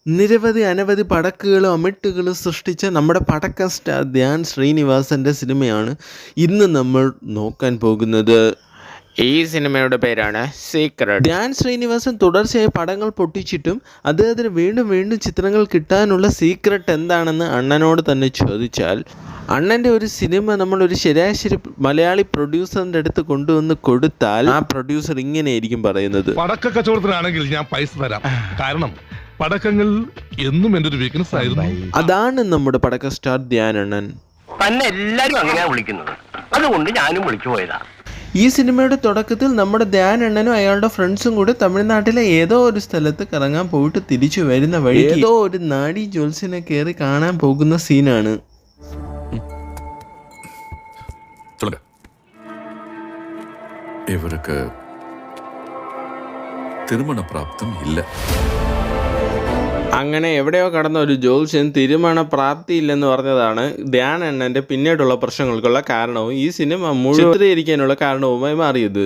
അനവധി പടക്കുകളും അമിട്ടുകളും സൃഷ്ടിച്ച നമ്മുടെ പടക്ക സ്റ്റാർ ധ്യാൻ ശ്രീനിവാസൻ്റെ സിനിമയാണ് ഇന്ന് നമ്മൾ നോക്കാൻ പോകുന്നത്. ഈ സിനിമയുടെ പേരാണ് സീക്രട്ട്. ധ്യാൻ ശ്രീനിവാസൻ തുടർച്ചയായി പടങ്ങൾ പൊട്ടിച്ചിട്ടും അദ്ദേഹത്തിന് വീണ്ടും ചിത്രങ്ങൾ കിട്ടാനുള്ള സീക്രട്ട് എന്താണെന്ന് അണ്ണനോട് തന്നെ ചോദിച്ചാൽ, അണ്ണൻ്റെ ഒരു സിനിമ നമ്മളൊരു ശരാശരി മലയാളി പ്രൊഡ്യൂസറിൻ്റെ അടുത്ത് കൊണ്ടുവന്ന് കൊടുത്താൽ ആ പ്രൊഡ്യൂസർ ഇങ്ങനെയായിരിക്കും പറയുന്നത്: പടക്ക കച്ചവടത്തിനാണെങ്കിൽ ഞാൻ പൈസ തരാം, കാരണം പടക്കങ്ങൾ എന്നും എൻ്റെ ഒരു വീക്ക്നെസ് ആയിരുന്നു. അതാണ് നമ്മുടെ പടക്ക സ്റ്റാർ ധ്യാൻ അണ്ണൻ. തന്നെ എല്ലാരും അങ്ങനെയാ വിളിക്കുന്നത്, അതുകൊണ്ട് ഞാനും വിളിച്ചു പോയതാ. ഈ സിനിമയുടെ തുടക്കത്തിൽ നമ്മുടെ ധ്യാൻ അണ്ണനും അയാളുടെ ഫ്രണ്ട്സും കൂടി തമിഴ്നാട്ടിലെ ഏതോ ഒരു സ്ഥലത്ത് കറങ്ങാൻ പോയിട്ട് തിരിച്ചു വരുന്ന വഴി ഏതോ ഒരു നാഡി ജ്യോത്സ്യനെ കയറി കാണാൻ പോകുന്ന സീനാണ്. ഇവർക്ക് തിരുമണ പ്രാപ്തം ഇല്ല. അങ്ങനെ എവിടെയോ കടന്ന ഒരു ജ്യോത്സ്യൻ തിരുമണ പ്രാപ്തിയില്ലെന്ന് പറഞ്ഞതാണ് ധ്യാൻ അണ്ണൻ്റെ പിന്നീടുള്ള പ്രശ്നങ്ങൾക്കുള്ള കാരണവും ഈ സിനിമ ചിത്രീകരിക്കാനുള്ള കാരണവുമായി മാറിയത്.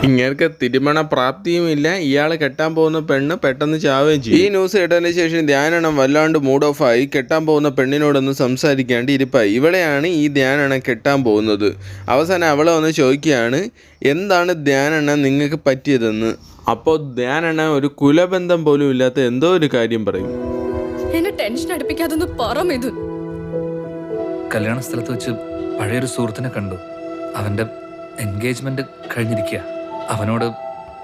ഇങ്ങനെ തിരുമണ പ്രാപ്തിയും ഇല്ല, ഇയാൾ കെട്ടാൻ പോകുന്ന പെണ്ണ് പെട്ടെന്ന് ചാവുകയും ചെയ്യും. ഈ ന്യൂസ് കേട്ടതിന് ശേഷം ധ്യാനണം വല്ലാണ്ട് മൂഡ് ഓഫ് ആയി കെട്ടാൻ പോകുന്ന പെണ്ണിനോടൊന്നും സംസാരിക്കാണ്ട് ഇരിപ്പായി. ഇവളെയാണ് ഈ ധ്യാനണം കെട്ടാൻ പോകുന്നത്. അവസാനം അവളെ വന്ന് ചോദിക്കുകയാണ്, എന്താണ് ധ്യാനണ്ണൻ നിങ്ങൾക്ക് പറ്റിയതെന്ന്. അപ്പോൾ ധ്യാനണ്ണ ഒരു കുലബന്ധം പോലും ഇല്ലാത്ത എന്തോ ഒരു കാര്യം പറയും. എന്നെ ടെൻഷൻ അടുപ്പിക്കാതൊന്ന് പറ മിഥുൻ. കല്യാണ സ്ഥലത്ത് വെച്ച് പഴയൊരു സുഹൃത്തിനെ കണ്ടു. അവന്റെ എൻഗേജ്മെന്റ് കഴിഞ്ഞിരിക്കുക. അവനോട്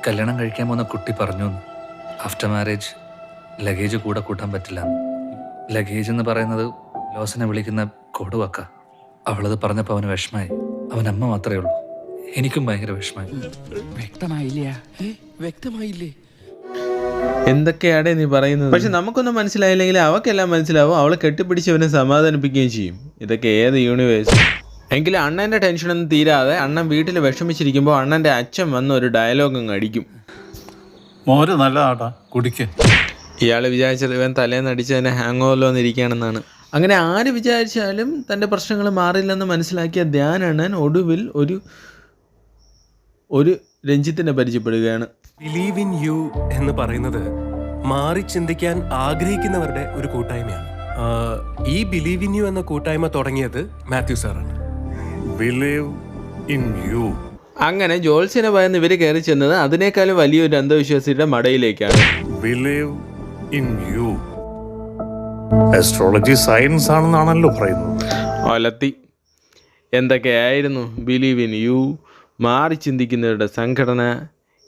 കല്യാണം കഴിക്കാൻ പോകുന്ന കുട്ടി പറഞ്ഞു, ആഫ്റ്റർ മാരേജ് ലഗേജ് കൂടെ കൂട്ടാൻ പറ്റില്ല. ലഗേജ് എന്ന് പറയുന്നത് ലോസിനെ വിളിക്കുന്ന കൊടുവക്ക. അവളത് പറഞ്ഞപ്പോൾ അവന് വിഷമായി. അവൻ അമ്മ മാത്രമേ ഉള്ളൂ. എനിക്കും ഭയങ്കര വിഷമായി. വ്യക്തമായില്ലേ എന്തൊക്കെയാടേ നീ പറയുന്നത്? പക്ഷെ നമുക്കൊന്നും മനസ്സിലായില്ലെങ്കിൽ അവക്കെല്ലാം മനസ്സിലാവും. അവളെ കെട്ടിപ്പിടിച്ചവനെ സമാധാനിപ്പിക്കുകയും ചെയ്യും. ഇതൊക്കെ ഏത് യൂണിവേഴ്സ്? എങ്കിലും അണ്ണൻ്റെ ടെൻഷനൊന്നും തീരാതെ അണ്ണൻ വീട്ടിൽ വിഷമിച്ചിരിക്കുമ്പോൾ അണ്ണൻ്റെ അച്ഛൻ വന്ന് ഒരു ഡയലോഗ് അങ്ങ് അടിക്കും. മോര് നല്ലതാട്ടാ, കുടിക്ക്. ഇയാൾ വിചാരിച്ചത് ഇവൻ തലേന്ന് അടിച്ച് തന്നെ ഹാങ് ഓവറിൽ വന്നിരിക്കുകയാണെന്നാണ്. അങ്ങനെ ആര് വിചാരിച്ചാലും തൻ്റെ പ്രശ്നങ്ങൾ മാറില്ലെന്ന് മനസ്സിലാക്കിയ ധ്യാൻ അണ്ണൻ ഒടുവിൽ ഒരു രഞ്ജിത്തിനെ പരിചയപ്പെടുകയാണ്. ബിലീവ് ഇൻ യു എന്ന് പറയുന്നത് മാറി ചിന്തിക്കാൻ ആഗ്രഹിക്കുന്നവരുടെ ഒരു കൂട്ടായ്മയാണ്. ഈ ബിലീവ് ഇൻ യു എന്ന കൂട്ടായ്മ തുടങ്ങിയത് മാത്യു സാറാണ്. Believe in you. അങ്ങനെ ജോത്സ്യനെ ഭയന്ന് ഇവർ കയറി ചെന്നത് അതിനേക്കാളും വലിയൊരു അന്ധവിശ്വാസിയുടെ മടയിലേക്കാണ്. Believe in you. Astrology science ആണെന്നാണല്ലോ പറയുന്നത്. ഒലത്തി. എന്തൊക്കെയായിരുന്നു ബിലീവ് ഇൻ യു, മാറി ചിന്തിക്കുന്നവരുടെ സംഘടന,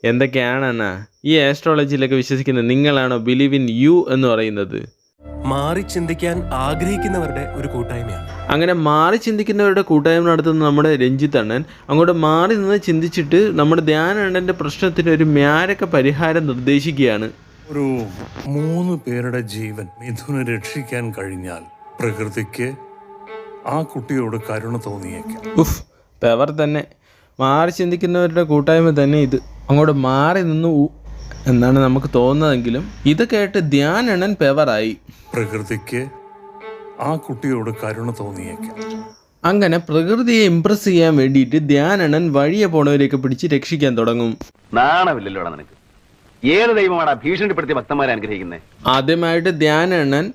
എന്തൊക്കെയാണെന്നാ ഈ ആസ്ട്രോളജിയിലൊക്കെ വിശ്വസിക്കുന്ന നിങ്ങളാണോ ബിലീവ് ഇൻ യു എന്ന് പറയുന്നത്? മാറി ചിന്തിക്കാൻ ആഗ്രഹിക്കുന്നവരുടെ ഒരു കൂട്ടായ്മയാണ്. അങ്ങനെ മാറി ചിന്തിക്കുന്നവരുടെ കൂട്ടായ്മ നടത്തുന്ന നമ്മുടെ രഞ്ജിത്ത് അണ്ണൻ അങ്ങോട്ട് മാറി നിന്ന് ചിന്തിച്ചിട്ട് നമ്മുടെ ധ്യാൻ അണ്ണൻ്റെ പ്രശ്നത്തിന് ഒരു മാരക പരിഹാരം നിർദ്ദേശിക്കുകയാണ്. ഒരു 3 പേരുടെ ജീവൻ മിഥുനെ രക്ഷിക്കാൻ കഴിഞ്ഞാൽ പ്രകൃതിക്ക് ആ കുട്ടിയോട് കരുണ തോന്നിയേക്കാം. ഉഫ്, പവർ തന്നെ. മാറി ചിന്തിക്കുന്നവരുടെ കൂട്ടായ്മ തന്നെ ഇത്. അങ്ങോട്ട് മാറി നിന്ന് എന്നാണ് നമുക്ക് തോന്നുന്നതെങ്കിലും ഇത് കേട്ട് ധ്യാൻ അണ്ണൻ പവറായി. പ്രകൃതിക്ക് ആ കുട്ടിയോട് കരുണ തോന്നിയേക്കാം. അങ്ങനെ പ്രകൃതിയെ ഇംപ്രസ് ചെയ്യാൻ വേണ്ടിയിട്ട് ധ്യാൻ അണ്ണൻ വഴിയെ പോണവരെയൊക്കെ പിടിച്ച് രക്ഷിക്കാൻ തുടങ്ങും. നാണമില്ലല്ലോടാ നിനക്ക്. ഏത് ദൈവമാണ് ഭീഷണിപ്പെടുത്തിയ ഭക്തന്മാരെ അനുഗ്രഹിക്കുന്നത്? ആദ്യമായിട്ട് ധ്യാൻ അണ്ണൻ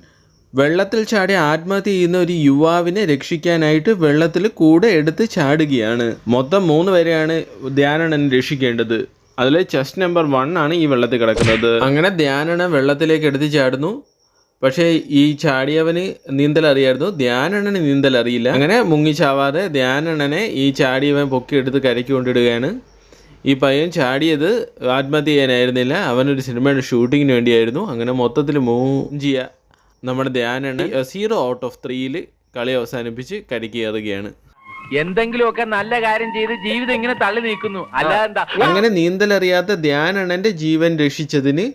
വെള്ളത്തിൽ ചാടി ആത്മഹത്യ ചെയ്യുന്ന ഒരു യുവാവിനെ രക്ഷിക്കാനായിട്ട് വെള്ളത്തിൽ കൂടെ എടുത്ത് ചാടുകയാണ്. മൊത്തം 3 പേരെയാണ് ധ്യാൻ അണ്ണൻ രക്ഷിക്കേണ്ടത്. അതിൽ ചെസ്റ്റ് നമ്പർ 1 ആണ് ഈ വെള്ളത്തിൽ കിടക്കുന്നത്. അങ്ങനെ ധ്യാൻ അണ്ണൻ വെള്ളത്തിലേക്ക് എടുത്ത് ചാടുന്നു. പക്ഷേ ഈ ചാടിയവന് നീന്തൽ അറിയായിരുന്നു, ധ്യാൻ അണ്ണന് നീന്തൽ അറിയില്ല. അങ്ങനെ മുങ്ങിച്ചാവാതെ ധ്യാൻ അണ്ണനെ ഈ ചാടിയവൻ പൊക്കിയെടുത്ത് കരയ്ക്ക് കൊണ്ടിടുകയാണ്. ഈ പയ്യൻ ചാടിയത് ആത്മഹത്യ ചെയ്യാനായിരുന്നില്ല, അവനൊരു സിനിമയുടെ ഷൂട്ടിങ്ങിന് വേണ്ടിയായിരുന്നു. അങ്ങനെ മൊത്തത്തിൽ മൂഞ്ചിയ നമ്മുടെ ധ്യാൻ അണ്ണൻ 0 ഔട്ട് ഓഫ് 3 കളി അവസാനിപ്പിച്ച് കരയ്ക്ക് കയറുകയാണ്. എന്തെങ്കിലുമൊക്കെ നല്ല കാര്യം ചെയ്ത് ജീവിതം ഇങ്ങനെ തള്ളി നീക്കുന്നു, അല്ലാതെ. അങ്ങനെ നീന്തലറിയാത്ത ധ്യാൻ അണ്ണൻ്റെ ജീവൻ രക്ഷിച്ചതിന്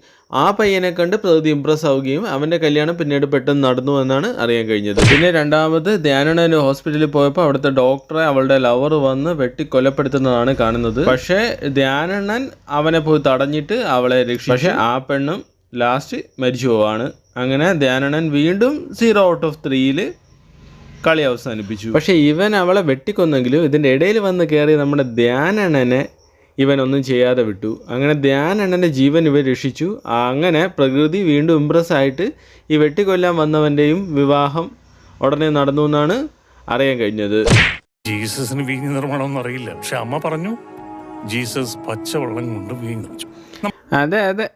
ആ പയ്യനെ കണ്ട് പ്രകൃതി ഇംപ്രസ് ആവുകയും അവൻ്റെ കല്യാണം പിന്നീട് പെട്ടെന്ന് നടന്നു എന്നാണ് അറിയാൻ കഴിഞ്ഞത്. പിന്നെ രണ്ടാമത് ധ്യാൻ അണ്ണൻ ഹോസ്പിറ്റലിൽ പോയപ്പോൾ അവിടുത്തെ ഡോക്ടറെ അവളുടെ ലവർ വന്ന് വെട്ടിക്കൊലപ്പെടുത്തുന്നതാണ് കാണുന്നത്. പക്ഷേ ധ്യാൻ അണ്ണൻ അവനെ പോയി തടഞ്ഞിട്ട് അവളെ രക്ഷിച്ചു. പക്ഷേ ആ പെണ്ണും ലാസ്റ്റ് മരിച്ചു പോവാണ്. അങ്ങനെ ധ്യാൻ അണ്ണൻ വീണ്ടും 0 ഔട്ട് ഓഫ് 3 കളി അവസാനിപ്പിച്ചു. പക്ഷേ ഇവൻ അവളെ വെട്ടിക്കൊന്നെങ്കിലും ഇതിൻ്റെ ഇടയിൽ വന്ന് കയറി നമ്മുടെ ധ്യാൻ അണ്ണനെ ഇവനൊന്നും ചെയ്യാതെ വിട്ടു. അങ്ങനെ ധ്യാനണ്ണൻ്റെ ജീവൻ ഇവർ രക്ഷിച്ചു. അങ്ങനെ പ്രകൃതി വീണ്ടും ഇംപ്രസ് ആയിട്ട് ഈ വെട്ടിക്കൊല്ലാൻ വന്നവൻ്റെയും വിവാഹം ഉടനെ നടന്നു എന്നാണ് അറിയാൻ കഴിഞ്ഞത്. ജീസസിന് വീഞ്ഞ് നിർമ്മാണമെന്ന് അറിയില്ല, പക്ഷെ അമ്മ പറഞ്ഞു ജീസസ് പച്ചവെള്ളം കൊണ്ട് വീഞ്ഞ് നിർമ്മിച്ചു. അതെ അതെ,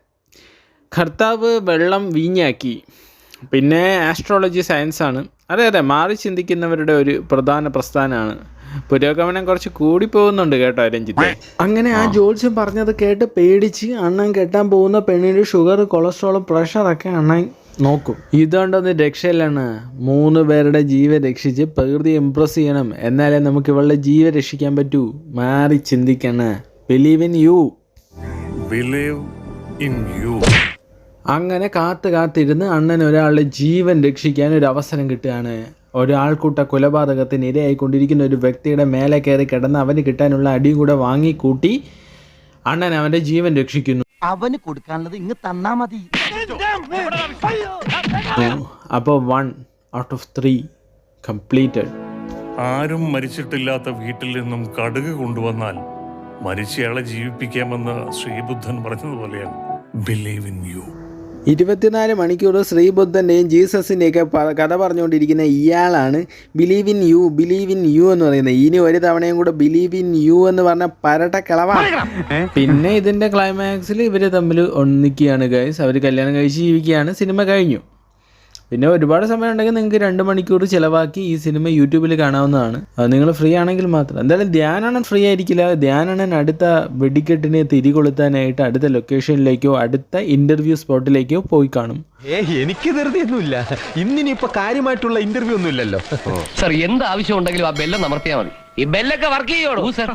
കർത്താവ് വെള്ളം വീഞ്ഞാക്കി. പിന്നെ ആസ്ട്രോളജി സയൻസാണ്. അതെ അതെ, മാറി ചിന്തിക്കുന്നവരുടെ ഒരു പ്രധാന പ്രസ്ഥാനമാണ്. പുരോഗമനം കുറച്ച് കൂടി പോകുന്നുണ്ട് കേട്ടോ രഞ്ജിത്ത്. അങ്ങനെ ആ ജോത്സ്യം പറഞ്ഞത് കേട്ട് പേടിച്ച് അണ്ണൻ കെട്ടാൻ പോകുന്ന പെണ്ണിൻ്റെ ഷുഗർ, കൊളസ്ട്രോൾ, പ്രഷറൊക്കെ അണ്ണൻ നോക്കും. ഇതുകൊണ്ടൊന്നും രക്ഷയില്ലാണ്. 3 പേരുടെ ജീവൻ രക്ഷിച്ച് പ്രകൃതി ഇംപ്രസ് ചെയ്യണം, എന്നാലേ നമുക്ക് ഇവളുടെ ജീവൻ രക്ഷിക്കാൻ പറ്റൂ. മാറി ചിന്തിക്കണ. Believe in you. Believe in you. അങ്ങനെ കാത്തിരുന്ന് അണ്ണൻ ഒരാളുടെ ജീവൻ രക്ഷിക്കാൻ ഒരു അവസരം കിട്ടുകയാണ്. ഒരാൾക്കൂട്ട കൊലപാതകത്തിന് ഇരയായിക്കൊണ്ടിരിക്കുന്ന ഒരു വ്യക്തിയുടെ മേലെ കയറി കിടന്ന് അവന് കിട്ടാനുള്ള അടിയും കൂടെ വാങ്ങിക്കൂട്ടി അണ്ണൻ അവൻ്റെ ജീവൻ രക്ഷിക്കുന്നു. അവന് കൊടുക്കാനുള്ളത് ഇങ്ങ് തന്നാ മതി. അപ്പോൾ 1 out of 3 കംപ്ലീറ്റഡ്. ആരും മരിച്ചിട്ടില്ലാത്ത വീട്ടിൽ നിന്നും കടുക് കൊണ്ടുവന്നാൽ മരിച്ചയാളെ ജീവിപ്പിക്കാമെന്ന് ശ്രീബുദ്ധൻ പറഞ്ഞതുപോലെയാണ് ബിലീവ് ഇൻ യു. 24 മണിക്കൂർ ശ്രീബുദ്ധൻ്റെയും ജീസസിൻ്റെയൊക്കെ കഥ പറഞ്ഞുകൊണ്ടിരിക്കുന്ന ഇയാളാണ് believe in you, believe in you എന്ന് പറയുന്നത്. ഇനി ഒരു തവണയും കൂടെ ബിലീവ് ഇൻ യു എന്ന് പറഞ്ഞ പരട്ട കളവാണ്. പിന്നെ ഇതിൻ്റെ ക്ലൈമാക്സിൽ ഇവർ തമ്മിൽ ഒന്നിക്കുകയാണ് ഗൈസ്. അവർ കല്യാണം കഴിച്ച് ജീവിക്കുകയാണ്. സിനിമ കഴിഞ്ഞു. പിന്നെ ഒരുപാട് സമയം ഉണ്ടെങ്കിൽ നിങ്ങൾക്ക് 2 മണിക്കൂർ ചിലവാക്കി ഈ സിനിമ യൂട്യൂബിൽ കാണാവുന്നതാണ്. അത് നിങ്ങൾ ഫ്രീ ആണെങ്കിൽ മാത്രം. എന്തായാലും ധ്യാനണ്ണൻ ഫ്രീ ആയിരിക്കില്ല. ധ്യാനണ്ണൻ അടുത്ത വെടിക്കെട്ടിനെ തിരികൊളുത്താനായിട്ട് അടുത്ത ലൊക്കേഷനിലേക്കോ അടുത്ത ഇന്റർവ്യൂ സ്പോട്ടിലേക്കോ പോയി കാണും. എനിക്ക് ധൃതിയൊന്നുമില്ല. ഇന്നിനിപ്പോ കാര്യമായിട്ടുള്ള ഇന്റർവ്യൂ ഒന്നും ഇല്ലല്ലോ. സർ, എന്ത് ആവശ്യം ഉണ്ടെങ്കിലും ആ ബെല്ലം അമർത്തിയാൽ മതി. ഈ ബെല്ലൊക്കെ വർക്ക് ചെയ്യോളൂ സർ.